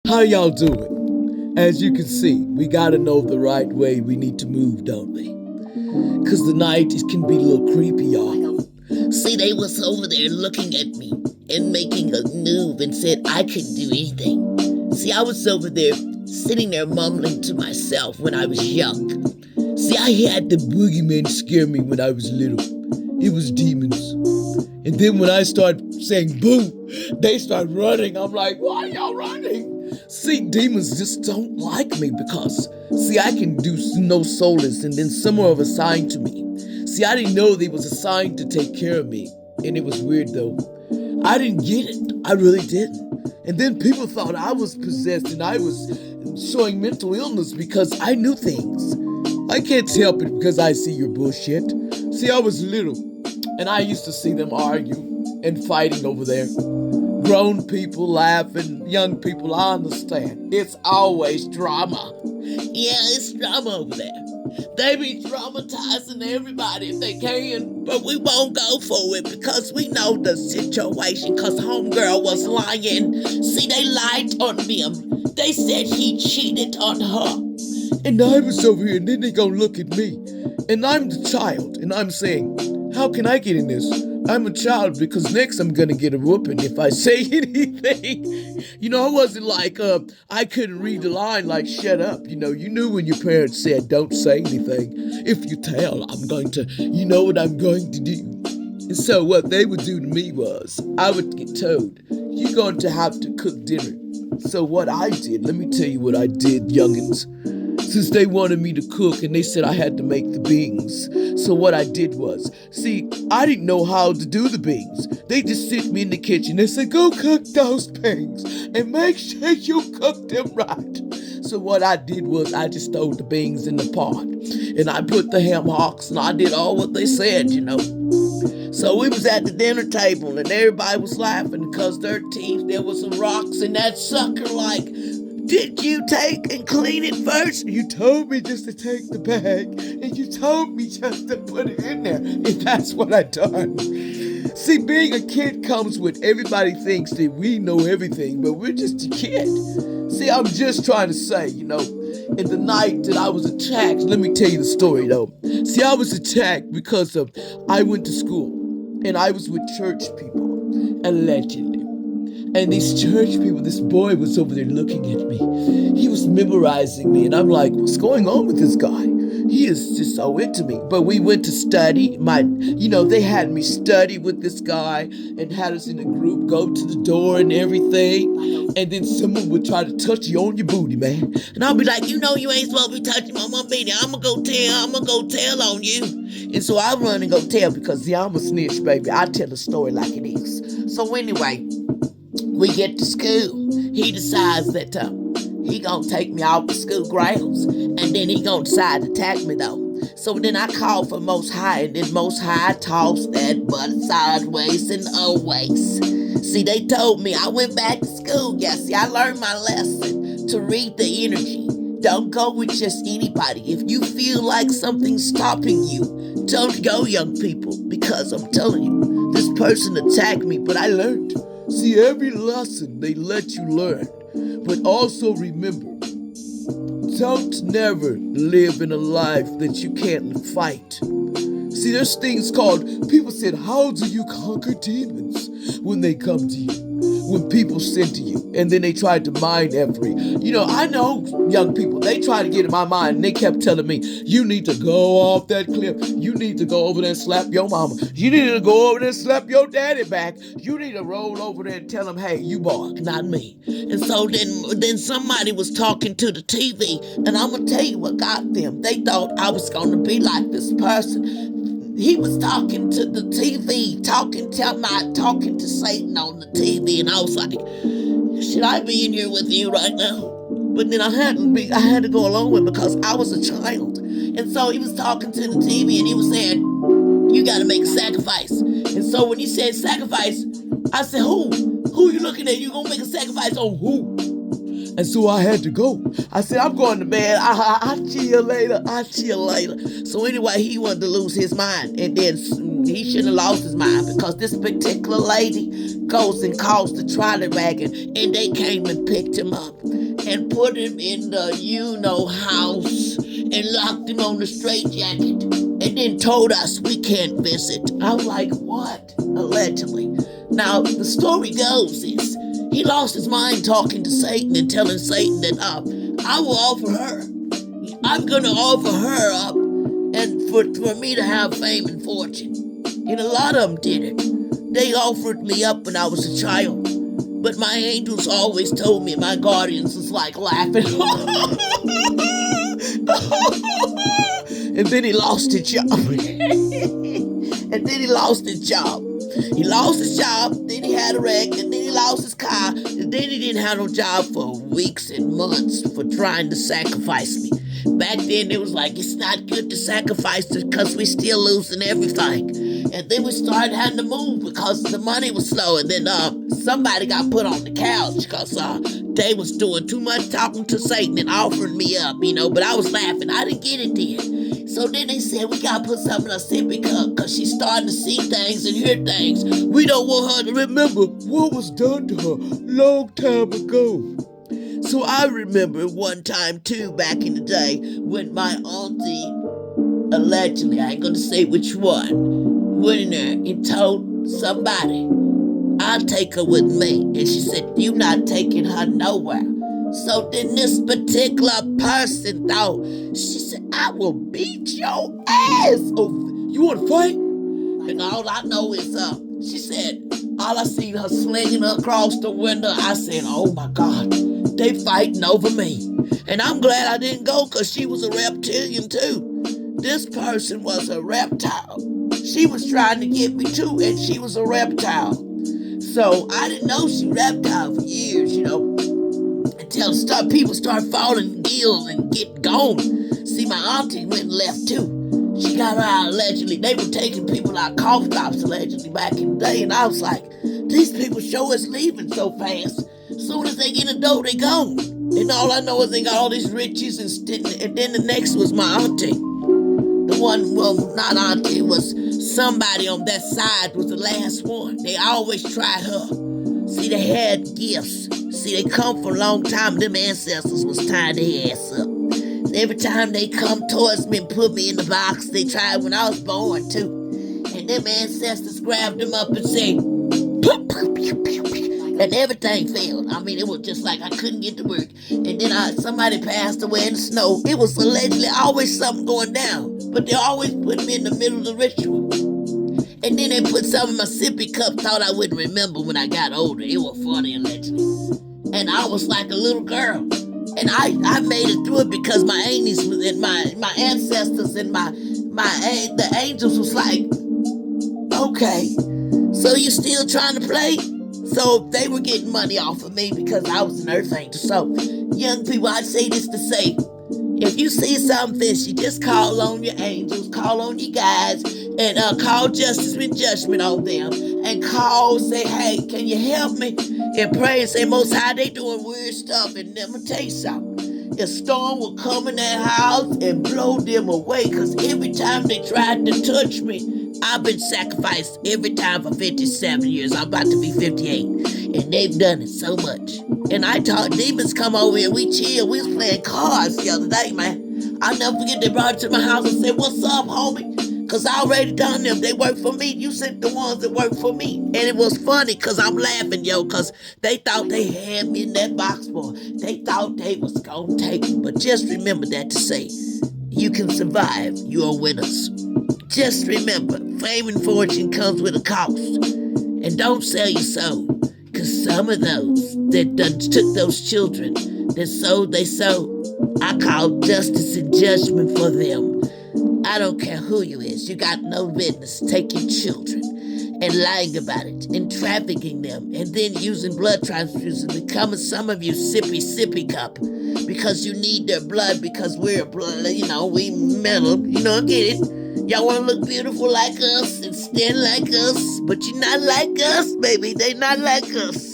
How y'all doing? As you can see, we gotta know the right way we need to move, don't we? Cause the night it can be a little creepy, y'all. See, they was over there looking at me and making a move and said I could do anything. See, I was over there sitting there mumbling to myself when I was young. See, I had the boogeyman scare me when I was little. It was demons. And then when I started saying boo, they start running. I'm like, why are y'all running? See, demons just don't like me because, see, I can do no soulless and then some are assigned to me. See, I didn't know they was assigned to take care of me. And it was weird though. I didn't get it. I really didn't. And then people thought I was possessed and I was showing mental illness because I knew things. I can't help it because I see your bullshit. See, I was little and I used to see them argue and fighting over there. Grown people laughing, young people, I understand. It's always drama. Yeah, it's drama over there. They be traumatizing everybody if they can, but we won't go for it because we know the situation because homegirl was lying. See, they lied on him. They said he cheated on her. And I was over here and then they gonna look at me. And I'm the child and I'm saying, how can I get in this? I'm a child because next I'm gonna get a whooping if I say anything. You know, I wasn't like, I couldn't read the line like shut up. You know, you knew when your parents said don't say anything. If you tell, I'm going to, you know what I'm going to do. And so what they would do to me was, I would get told, you're going to have to cook dinner. So what I did, let me tell you what I did, youngins. Since they wanted me to cook and they said I had to make the beans. So what I did was, see, I didn't know how to do the beans. They just sit me in the kitchen. They said, go cook those beans and make sure you cook them right. So what I did was I just threw the beans in the pot and I put the ham hocks and I did all what they said, you know. So we was at the dinner table and everybody was laughing because their teeth, there was some rocks in that sucker like, did you take and clean it first? You told me just to take the bag, and you told me just to put it in there, and that's what I done. See, being a kid comes with everybody thinks that we know everything, but we're just a kid. See, I'm just trying to say, you know, in the night that I was attacked, let me tell you the story though. See, I was attacked because of, I went to school, and I was with church people, allegedly. And these church people, this boy was over there looking at me. He was memorizing me. And I'm like, what's going on with this guy? He is just so into me. But we went to study. They had me study with this guy and had us in a group, go to the door and everything. And then someone would try to touch you on your booty, man. And I'll be like, you know you ain't supposed to be touching my booty. I'm going to go tell on you. And so I run and go tell because, see, I'm a snitch, baby. I tell the story like it is. So anyway, we get to school. He decides that he gonna take me off the school grounds, and then he gonna decide to attack me though. So then I called for Most High, and then Most High tossed that butt sideways and always. See, they told me I went back to school. Yes, see, I learned my lesson to read the energy. Don't go with just anybody. If you feel like something's stopping you, don't go, young people, because I'm telling you, this person attacked me, but I learned. See, every lesson they let you learn, but also remember, don't never live in a life that you can't fight. See, there's things called, people said, how do you conquer demons when they come to you? When people send to you, and then they tried to mind every, I know young people, they tried to get in my mind, and they kept telling me, you need to go off that cliff, you need to go over there and slap your mama, you need to go over there and slap your daddy back, you need to roll over there and tell them, hey, you bark, not me. And so then somebody was talking to the TV, and I'm going to tell you what got them. They thought I was going to be like this person. He was talking to the TV, talking to Satan on the TV, and I was like, should I be in here with you right now? But then I had to go along with it because I was a child. And so he was talking to the TV and he was saying, you got to make a sacrifice. And so when he said sacrifice, I said, who? Who you looking at? You going to make a sacrifice on who? And so I had to go. I said, I'm going to bed. I'll chill later. So anyway, he wanted to lose his mind. And then he shouldn't have lost his mind because this particular lady, goes and calls the trolley wagon, and they came and picked him up and put him in the house and locked him on the straitjacket and then told us we can't visit. I was like, what? Allegedly. Now, the story goes is he lost his mind talking to Satan and telling Satan that I will offer her. I'm going to offer her up and for me to have fame and fortune. And a lot of them did it. They offered me up when I was a child. But my angels always told me, my guardians was like laughing. And then he lost his job. He lost his job, then he had a wreck, and then he lost his car, and then he didn't have no job for weeks and months for trying to sacrifice me. Back then, it was like, it's not good to sacrifice because we're still losing everything. And then we started having to move because the money was slow. And then somebody got put on the couch because they was doing too much talking to Satan and offering me up, But I was laughing. I didn't get it then. So then they said, we got to put something in a sippy cup because she's starting to see things and hear things. We don't want her to remember what was done to her long time ago. So I remember one time, too, back in the day when my auntie, allegedly, I ain't going to say which one, went in there and told somebody, I'll take her with me. And she said, you not taking her nowhere. So then this particular person thought, she said, I will beat your ass. Oh, you want to fight? And all I know is, she said, all I seen her slinging her across the window. I said, oh my God, they fighting over me. And I'm glad I didn't go because she was a reptilian too. This person was a reptile. She was trying to get me too, and she was a reptile. So I didn't know she reptile for years, until people start falling ill and get gone. See, my auntie went and left too. She got her out allegedly. They were taking people out cough drops allegedly back in the day, and I was like, these people show us leaving so fast. As soon as they get in the door, they gone. And all I know is they got all these riches and then the next was my auntie. The one, well, not auntie, was somebody on that side was the last one. They always tried her. See, they had gifts. See, they come for a long time. Them ancestors was tying their ass up. Every time they come towards me and put me in the box, they tried when I was born too. And them ancestors grabbed them up and said, and everything failed. I mean, it was just like I couldn't get to work. And then somebody passed away in the snow. It was allegedly always something going down. But they always put me in the middle of the ritual. And then they put some in my sippy cup, thought I wouldn't remember when I got older. It was funny, allegedly. And I was like a little girl. And I made it through it because my aunties and my ancestors and the angels was like, okay, so you still trying to play? So they were getting money off of me because I was an earth angel. So young people, I say this to say, if you see something fishy, just call on your angels, call on your guys, and call justice with judgment on them. And say, hey, can you help me? And pray and say, Most High, they doing weird stuff. And let me tell you something. A storm will come in that house and blow them away. Because every time they tried to touch me, I've been sacrificed every time for 57 years. I'm about to be 58. And they've done it so much. And I taught demons come over here. We chill. We was playing cards the other day, man. I'll never forget they brought it to my house and said, what's up, homie? Because I already done them. They work for me. You sent the ones that work for me. And it was funny because I'm laughing, because they thought they had me in that box, boy. They thought they was going to take me. But just remember that to say, you can survive. You are winners. Just remember, fame and fortune comes with a cost. And don't sell your soul. Because some of those that done took those children, that sold they soul, I call justice and judgment for them. I don't care who you is. You got no business taking children and lying about it and trafficking them and then using blood transfusions, becoming some of you sippy cup because you need their blood because we're blood, we metal, get it? Y'all want to look beautiful like us and stand like us, but you're not like us, baby. They not like us.